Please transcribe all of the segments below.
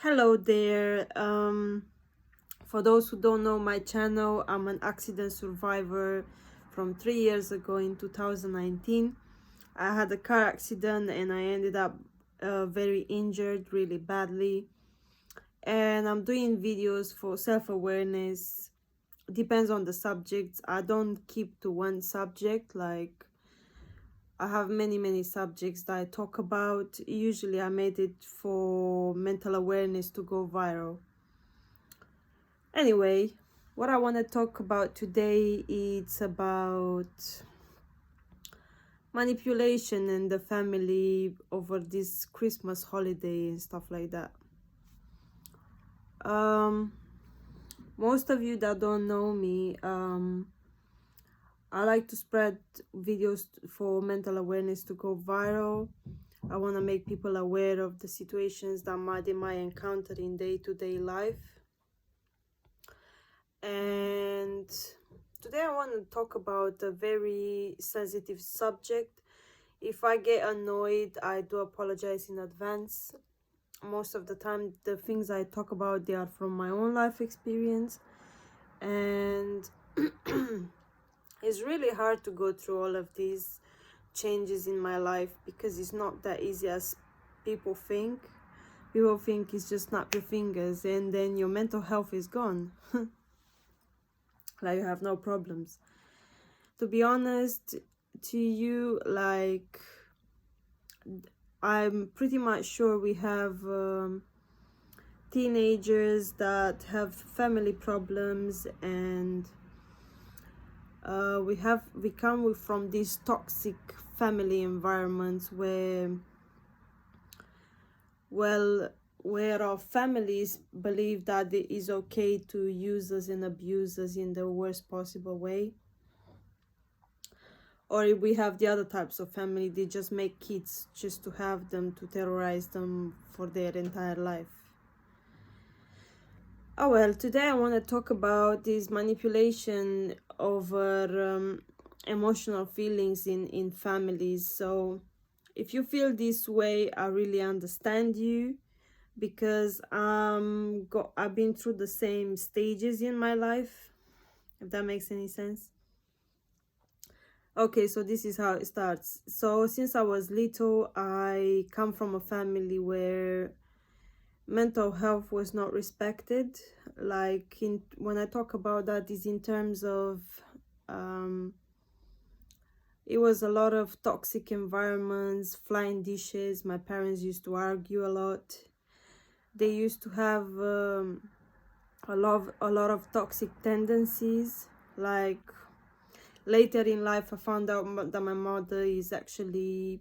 Hello there. For those who don't know my channel, I'm an accident survivor from 3 years ago in 2019. I had a car accident and I ended up very injured, really badly. And I'm doing videos for self-awareness. Depends on the subjects. I don't keep to one subject. Like, I have many subjects that I talk about. Usually I made it for mental awareness to go viral. Anyway, what I want to talk about today is about manipulation in the family over this Christmas holiday and stuff like that. Um, Most of you that don't know me, I like to spread videos for mental awareness to go viral. I want to make people aware of the situations that they might encounter in day-to-day life. And today I want to talk about a very sensitive subject. If I get annoyed, I do apologize in advance. Most of the time, the things I talk about, they are from my own life experience. And it's really hard to go through all of these changes in my life because it's not that easy as people think. People think it's just snap your fingers and then your mental health is gone. Like, you have no problems. To be honest to you, like, I'm pretty much sure we have teenagers that have family problems, and we come from these toxic family environments where our families believe that it is okay to use us and abuse us in the worst possible way. Or if we have the other types of family, they just make kids just to have them, to terrorize them for their entire life. Oh well, today I want to talk about this manipulation over emotional feelings in families. So if you feel this way, I really understand you, because I've been through the same stages in my life, if that makes any sense. Okay, so this is how it starts. So since I was little, I come from a family where mental health was not respected. Like, when I talk about that, is in terms of it was a lot of toxic environments, flying dishes. My parents used to argue a lot. They used to have a lot of toxic tendencies. Like, later in life, I found out that my mother is actually,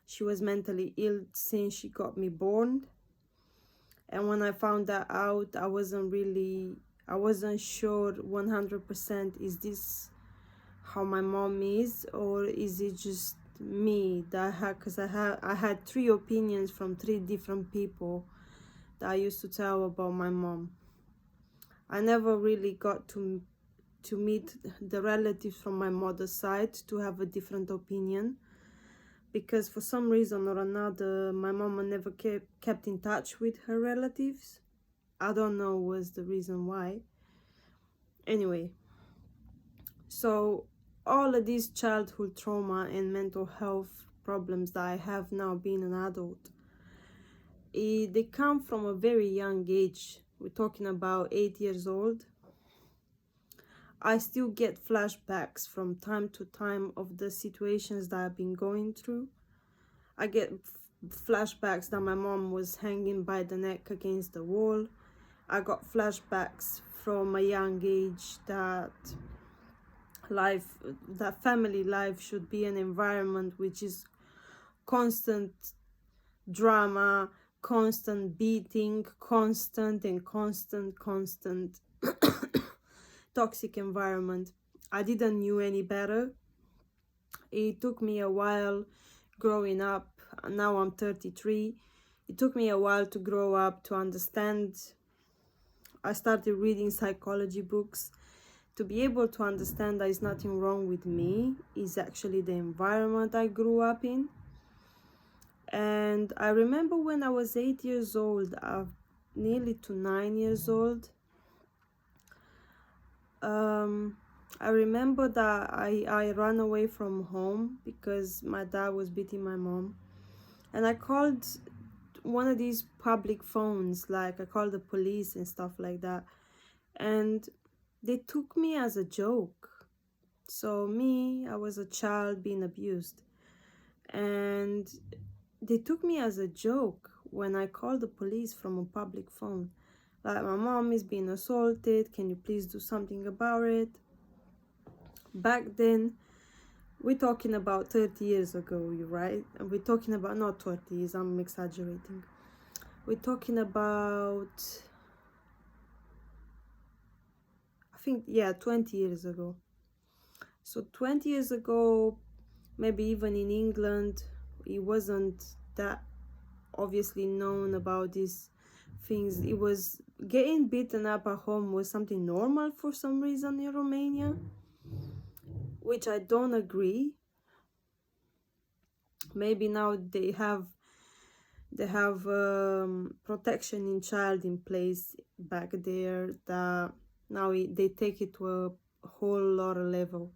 she was mentally ill since she got me born. And when I found that out, I wasn't sure 100%, is this how my mom is, or is it just me that I had, because I had three opinions from three different people that I used to tell about my mom. I never really got to meet the relatives from my mother's side to have a different opinion, because for some reason or another my mama never kept in touch with her relatives. I don't know was the reason why. Anyway, so all of these childhood trauma and mental health problems that I have now being an adult, they come from a very young age. We're talking about 8 years old. I still get flashbacks from time to time of the situations that I've been going through. I get flashbacks that my mom was hanging by the neck against the wall. I got flashbacks from a young age that family life should be an environment which is constant drama, constant beating, constant toxic environment. I didn't knew any better. It took me a while growing up. Now I'm 33. It took me a while to grow up, to understand. I started reading psychology books to be able to understand that there's nothing wrong with me. It's actually the environment I grew up in. And I remember when I was 8 years old, nearly to 9 years old. I remember that I ran away from home because my dad was beating my mom, and I called one of these public phones, like I called the police and stuff like that, and they took me as a joke. So me, I was a child being abused, and they took me as a joke when I called the police from a public phone. Like, my mom is being assaulted, can you please do something about it? Back then, we're talking about 30 years ago, you right? And we're talking about, not 20 years, I'm exaggerating. We're talking about, I think, yeah, 20 years ago. So 20 years ago, maybe even in England, it wasn't that obviously known about these things. It was getting beaten up at home was something normal for some reason in Romania, which I don't agree. Maybe now they have protection in child in place back there, that now they take it to a whole lot of level.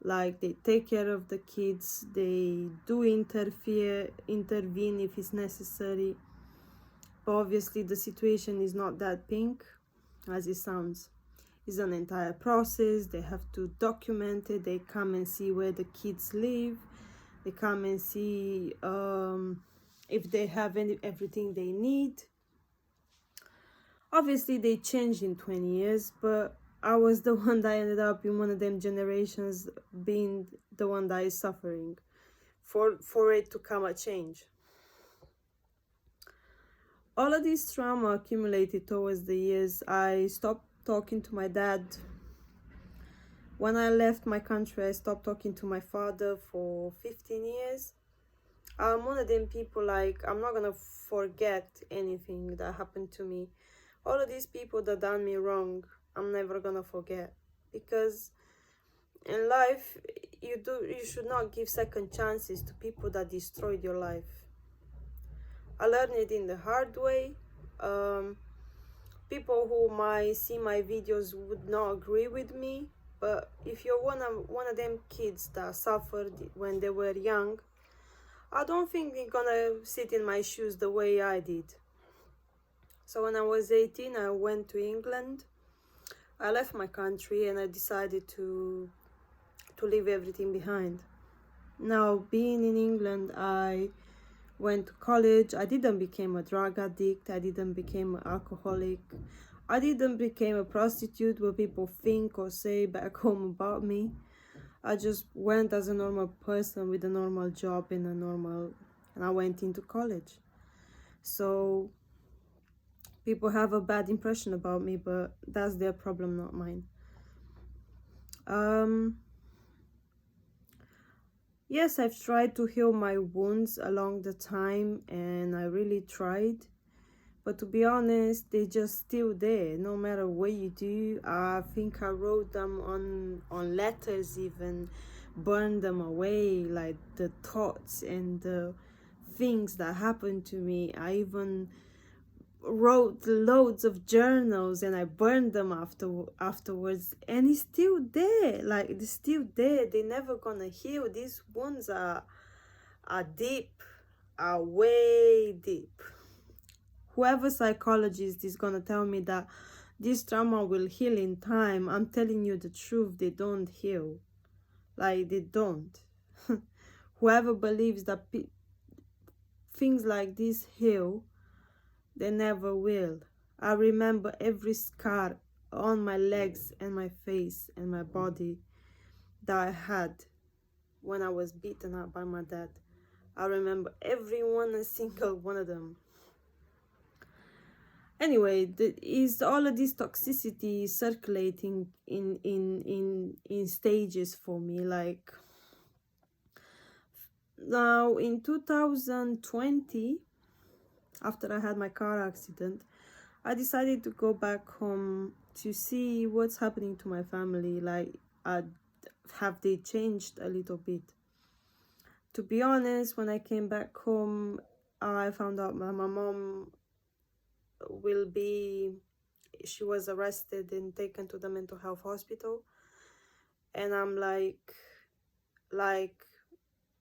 Like, they take care of the kids, they do intervene if it's necessary. But obviously the situation is not that pink as it sounds. It's an entire process. They have to document it. They come and see where the kids live. They come and see if they have everything they need. Obviously they changed in 20 years, but I was the one that ended up in one of them generations being the one that is suffering for it to come a change. All of this trauma accumulated towards the years. I stopped talking to my dad. When I left my country, I stopped talking to my father for 15 years. I'm one of them people, like, I'm not gonna forget anything that happened to me. All of these people that done me wrong, I'm never gonna forget. Because in life, you should not give second chances to people that destroyed your life. I learned it in the hard way. People who might see my videos would not agree with me, but if you're one of them kids that suffered when they were young, I don't think you're gonna sit in my shoes the way I did. So when I was 18, I went to England. I left my country and I decided to leave everything behind. Now, being in England, I went to college. I didn't become a drug addict. I didn't become an alcoholic. I didn't become a prostitute, what people think or say back home about me. I just went as a normal person with a normal job and I went into college. So people have a bad impression about me, but that's their problem, not mine. Yes, I've tried to heal my wounds along the time, and I really tried. But to be honest, they're just still there, no matter what you do. I think I wrote them on letters, even burned them away, like the thoughts and the things that happened to me. I even wrote loads of journals and I burned them afterwards, and it's still there. Like, it's still there. They're never gonna heal. These wounds are deep, are way deep. Whoever psychologist is gonna tell me that this trauma will heal in time, I'm telling you the truth, they don't heal. Like, they don't. Whoever believes that things like this heal, they never will. I remember every scar on my legs and my face and my body that I had when I was beaten up by my dad. I remember every one and single one of them. Anyway, is all of this toxicity circulating in stages for me. Like, now in 2020, after I had my car accident, I decided to go back home to see what's happening to my family. Like, have they changed a little bit? To be honest, when I came back home, I found out my mom will be, she was arrested and taken to the mental health hospital. And I'm like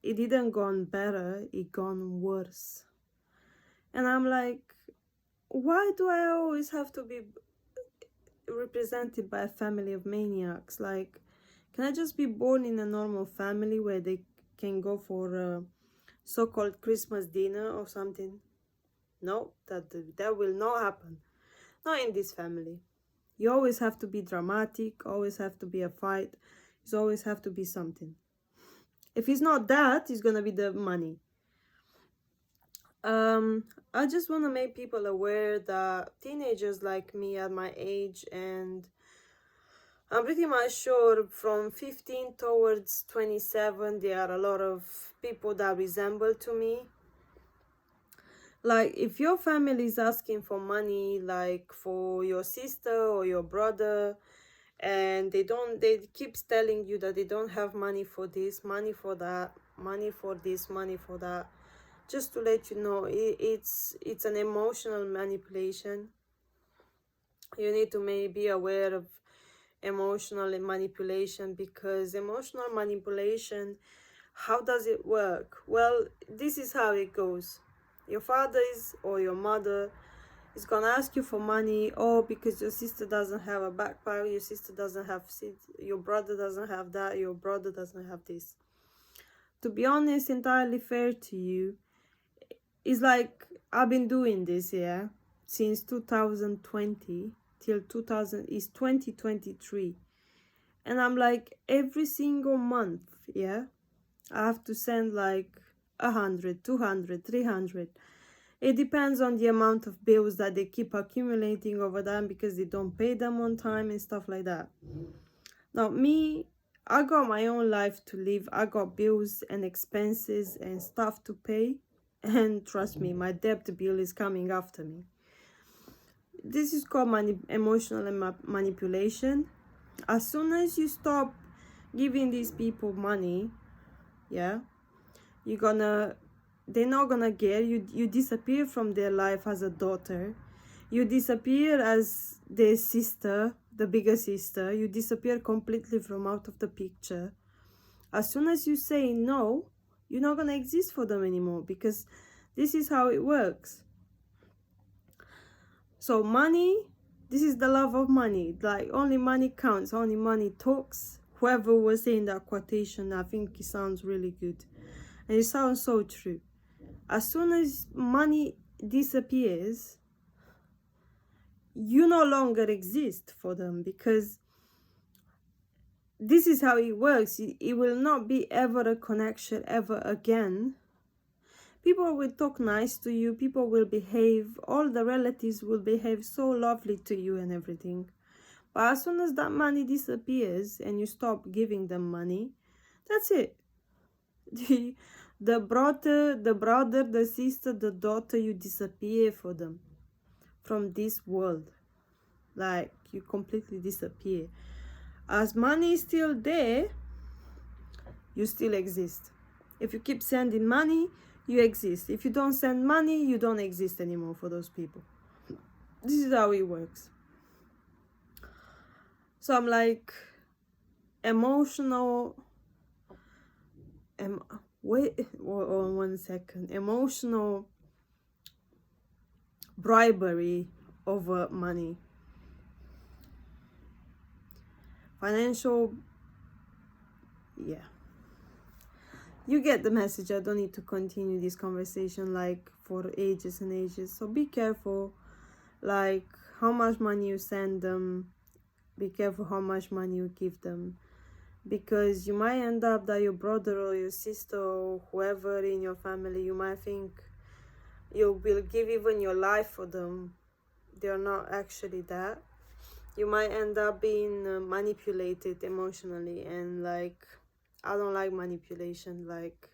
it didn't gone better, it gone worse. And I'm like, why do I always have to be represented by a family of maniacs? Like, can I just be born in a normal family where they can go for a so-called Christmas dinner or something? No, that will not happen. Not in this family. You always have to be dramatic, always have to be a fight, you always have to be something. If it's not that, it's gonna be the money. I just want to make people aware that teenagers like me at my age, and I'm pretty much sure from 15 towards 27, there are a lot of people that resemble to me. Like, if your family is asking for money, like for your sister or your brother, and they keep telling you that they don't have money for this, money for that, money for this, money for that, just to let you know, it's an emotional manipulation. You need to be aware of emotional manipulation, because emotional manipulation, how does it work? Well, this is how it goes. Your father or your mother is gonna ask you for money, or because your sister doesn't have a backpack, your sister doesn't have seats, your brother doesn't have that, your brother doesn't have this. To be honest, entirely fair to you, it's like I've been doing this, yeah, since 2020 till 2023, and I'm like, every single month, yeah, I have to send like 100, 200, 300. It depends on the amount of bills that they keep accumulating over time because they don't pay them on time and stuff like that. Now, me, I got my own life to live. I got bills and expenses and stuff to pay. And trust me, my debt bill is coming after me. This is called emotional manipulation. As soon as you stop giving these people money, yeah, they're not gonna get you. You disappear from their life as a daughter. You disappear as their sister, the bigger sister. You disappear completely from out of the picture. As soon as you say no, you're not gonna exist for them anymore, because this is how it works. So money, this is the love of money. Like, only money counts, only money talks. Whoever was saying that quotation, I think it sounds really good. And it sounds so true. As soon as money disappears, you no longer exist for them, because this is how it works. It will not be ever a connection ever again. People will talk nice to you, people will behave, all the relatives will behave so lovely to you and everything. But as soon as that money disappears and you stop giving them money, that's it. The brother, the sister, the daughter, you disappear for them from this world. Like, you completely disappear. As money is still there, you still exist. If you keep sending money, you exist. If you don't send money, you don't exist anymore for those people. This is how it works. So I'm like, emotional, wait, one second, emotional bribery over money. Financial, yeah. You get the message. I don't need to continue this conversation like for ages and ages. So be careful, like how much money you send them. Be careful how much money you give them, because you might end up that your brother or your sister or whoever in your family, you might think you will give even your life for them. They're not actually that. You might end up being manipulated emotionally, and like, I don't like manipulation. Like,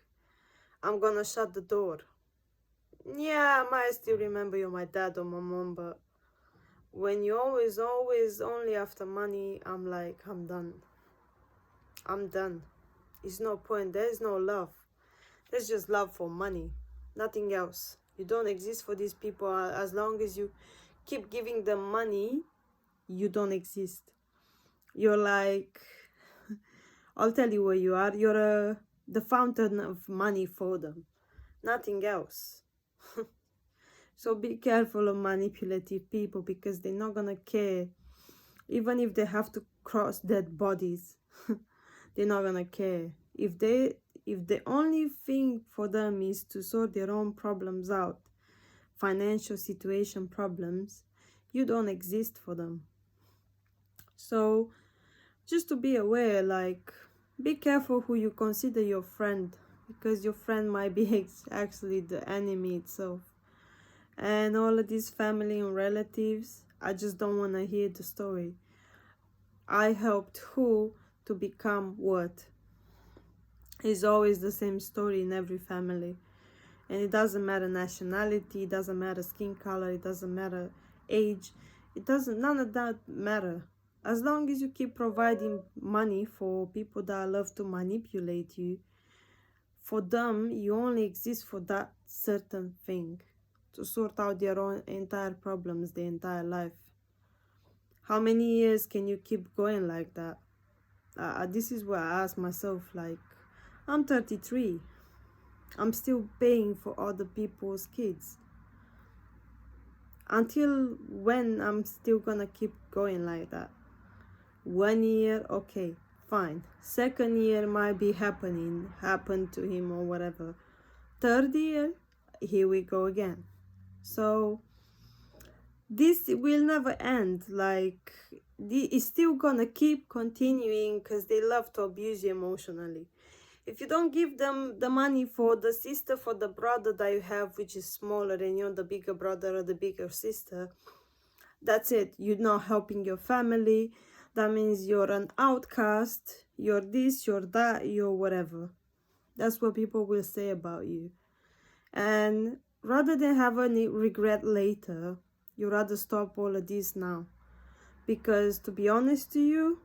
I'm gonna shut the door. Yeah, I might still remember you're my dad or my mom, but when you're always only after money, I'm like, I'm done. I'm done. It's no point. There's no love. There's just love for money. Nothing else. You don't exist for these people as long as you keep giving them money, you don't exist. You're like, I'll tell you where you are. You're the fountain of money for them, nothing else. So be careful of manipulative people, because they're not gonna care. Even if they have to cross dead bodies, they're not gonna care. If the only thing for them is to sort their own problems out, financial situation problems, you don't exist for them. So just to be aware, like, be careful who you consider your friend, because your friend might be actually the enemy itself. And all of these family and relatives, I just don't want to hear the story. I helped who to become what. It's always the same story in every family. And it doesn't matter nationality, it doesn't matter skin color, it doesn't matter age. None of that matter. As long as you keep providing money for people that love to manipulate you, for them, you only exist for that certain thing, to sort out their own entire problems, the entire life. How many years can you keep going like that? This is what I ask myself. Like, I'm 33. I'm still paying for other people's kids. Until when I'm still gonna keep going like that? 1 year, okay, fine. Second year might be happened to him or whatever. Third year, here we go again. So this will never end. Like, it's still gonna keep continuing, because they love to abuse you emotionally. If you don't give them the money for the sister, for the brother that you have, which is smaller, and you're the bigger brother or the bigger sister, that's it. You're not helping your family. That means you're an outcast. You're this, you're that, you're whatever. That's what people will say about you. And rather than have any regret later, you rather stop all of this now. Because to be honest to you,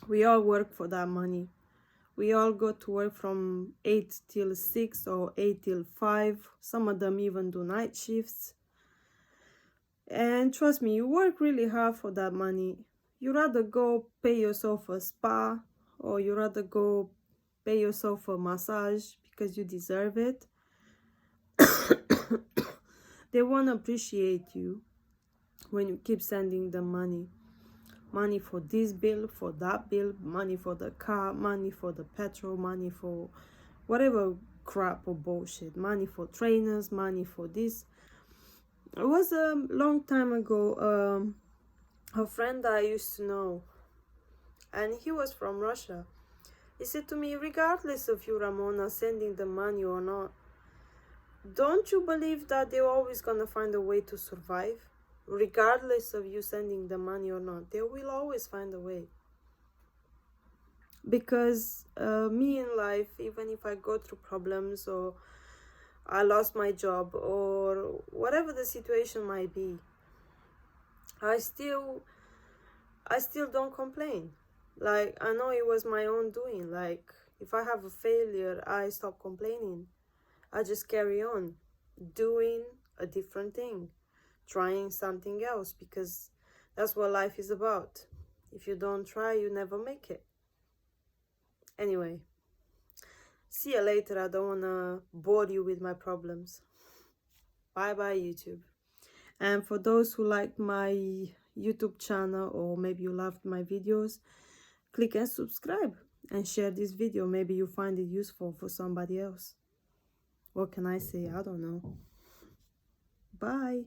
we all work for that money. We all go to work from 8 till 6 or 8 till 5. Some of them even do night shifts. And trust me, you work really hard for that money. You rather go pay yourself a spa, or you rather go pay yourself a massage because you deserve it. They won't appreciate you when you keep sending them money. Money for this bill, for that bill, money for the car, money for the petrol, money for whatever crap or bullshit, money for trainers, money for this. It was a long time ago, a friend that I used to know, and he was from Russia. He said to me, regardless of you, Ramona, sending the money or not, don't you believe that they're always gonna find a way to survive? Regardless of you sending the money or not, they will always find a way. Because me in life, even if I go through problems, or I lost my job, or whatever the situation might be, I still don't complain. Like, I know it was my own doing. Like, if I have a failure, I stop complaining. I just carry on doing a different thing, trying something else, because that's what life is about. If you don't try, you never make it. Anyway, see you later. I don't want to bore you with my problems. Bye bye, YouTube. And for those who like my YouTube channel, or maybe you loved my videos, click and subscribe and share this video. Maybe you find it useful for somebody else. What can I say? I don't know. Bye.